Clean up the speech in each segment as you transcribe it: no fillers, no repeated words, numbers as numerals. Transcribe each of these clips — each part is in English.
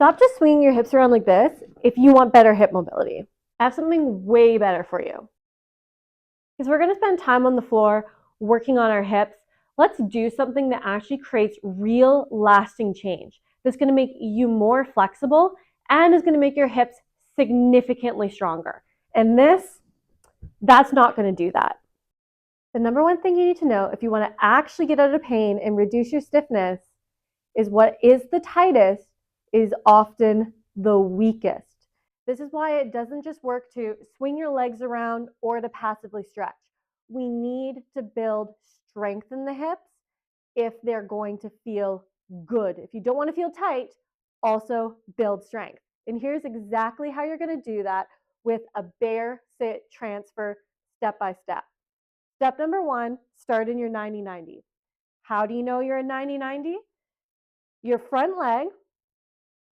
Stop just swinging your hips around like this if you want better hip mobility. I have something way better for you. Because we're going to spend time on the floor working on our hips. Let's do something that actually creates real lasting change. That's going to make you more flexible and is going to make your hips significantly stronger. And that's not going to do that. The number one thing you need to know if you want to actually get out of pain and reduce your stiffness is what is the tightest is often the weakest. This is why it doesn't just work to swing your legs around or to passively stretch. We need to build strength in the hips if they're going to feel good. If you don't want to feel tight, also build strength. And here's exactly how you're going to do that with a bear sit transfer step by step. Step number one, start in your 90-90. How do you know you're in 90-90? Your front leg,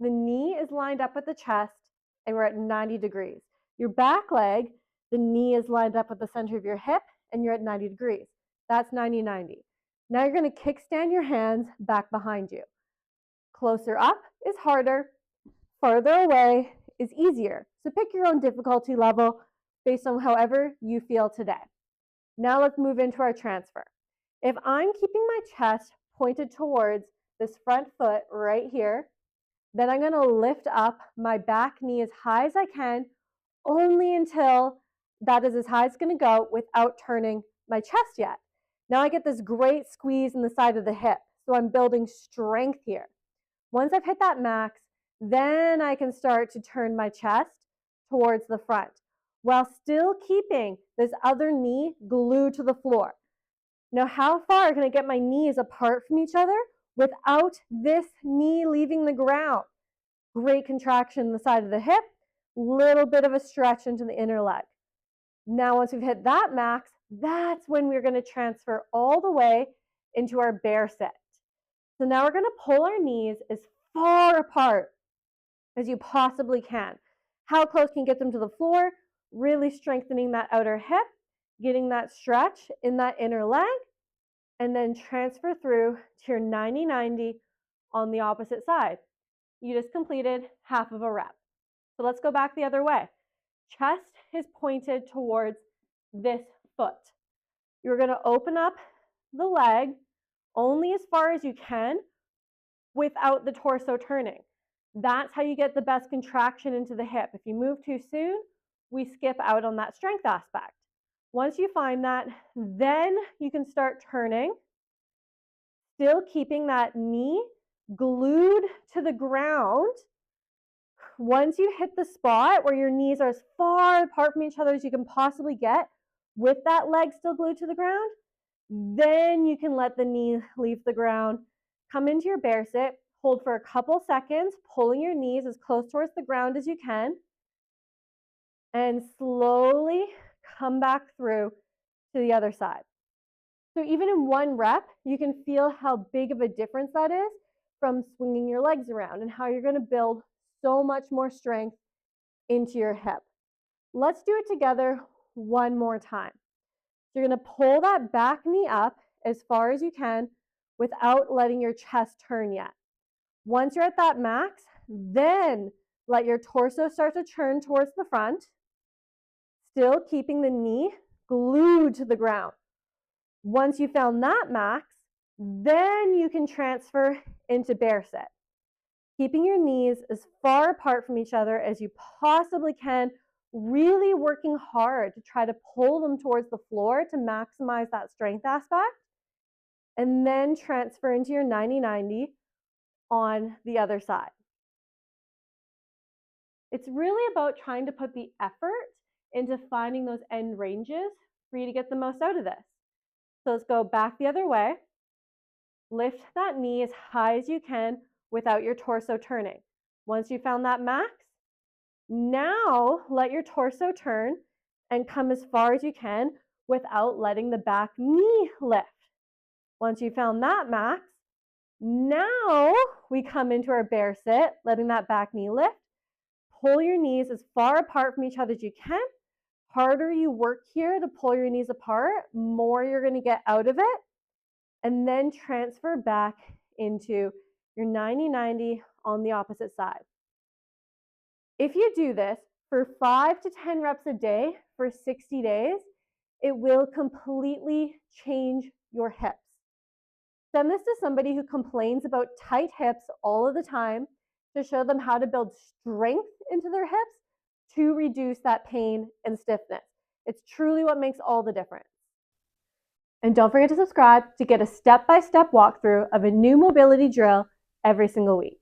the knee is lined up with the chest, and we're at 90 degrees. Your back leg, the knee is lined up with the center of your hip, and you're at 90 degrees. That's 90-90. Now you're going to kickstand your hands back behind you. Closer up is harder. Farther away is easier. So pick your own difficulty level based on however you feel today. Now let's move into our transfer. If I'm keeping my chest pointed towards this front foot right here, then I'm going to lift up my back knee as high as I can, only until that is as high as it's going to go without turning my chest yet. Now I get this great squeeze in the side of the hip. So I'm building strength here. Once I've hit that max, then I can start to turn my chest towards the front while still keeping this other knee glued to the floor. Now, how far can I get my knees apart from each other without this knee leaving the ground? Great contraction in the side of the hip, little bit of a stretch into the inner leg. Now, once we've hit that max, that's when we're going to transfer all the way into our bear sit. So now we're going to pull our knees as far apart as you possibly can. How close can you get them to the floor? Really strengthening that outer hip, getting that stretch in that inner leg, and then transfer through to your 90-90 on the opposite side. You just completed half of a rep. So let's go back the other way. Chest is pointed towards this foot. You're going to open up the leg only as far as you can without the torso turning. That's how you get the best contraction into the hip. If you move too soon, we skip out on that strength aspect. Once you find that, then you can start turning, still keeping that knee glued to the ground. Once you hit the spot where your knees are as far apart from each other as you can possibly get, with that leg still glued to the ground, then you can let the knee leave the ground. Come into your bear sit, hold for a couple seconds, pulling your knees as close towards the ground as you can, and slowly come back through to the other side. So even in one rep, you can feel how big of a difference that is from swinging your legs around and how you're going to build so much more strength into your hip. Let's do it together one more time. You're going to pull that back knee up as far as you can without letting your chest turn yet. Once you're at that max, then let your torso start to turn towards the front, still keeping the knee glued to the ground. Once you found that max, then you can transfer into bear sit. Keeping your knees as far apart from each other as you possibly can, really working hard to try to pull them towards the floor to maximize that strength aspect, and then transfer into your 90-90 on the other side. It's really about trying to put the effort into finding those end ranges for you to get the most out of this. So let's go back the other way. Lift that knee as high as you can without your torso turning. Once you found that max, now let your torso turn and come as far as you can without letting the back knee lift. Once you found that max, now we come into our bear sit, letting that back knee lift. Pull your knees as far apart from each other as you can. Harder you work here to pull your knees apart, more you're going to get out of it. And then transfer back into your 90-90 on the opposite side. If you do this for 5 to 10 reps a day for 60 days, it will completely change your hips. Send this to somebody who complains about tight hips all of the time to show them how to build strength into their hips to reduce that pain and stiffness. It's truly what makes all the difference. And don't forget to subscribe to get a step-by-step walkthrough of a new mobility drill every single week.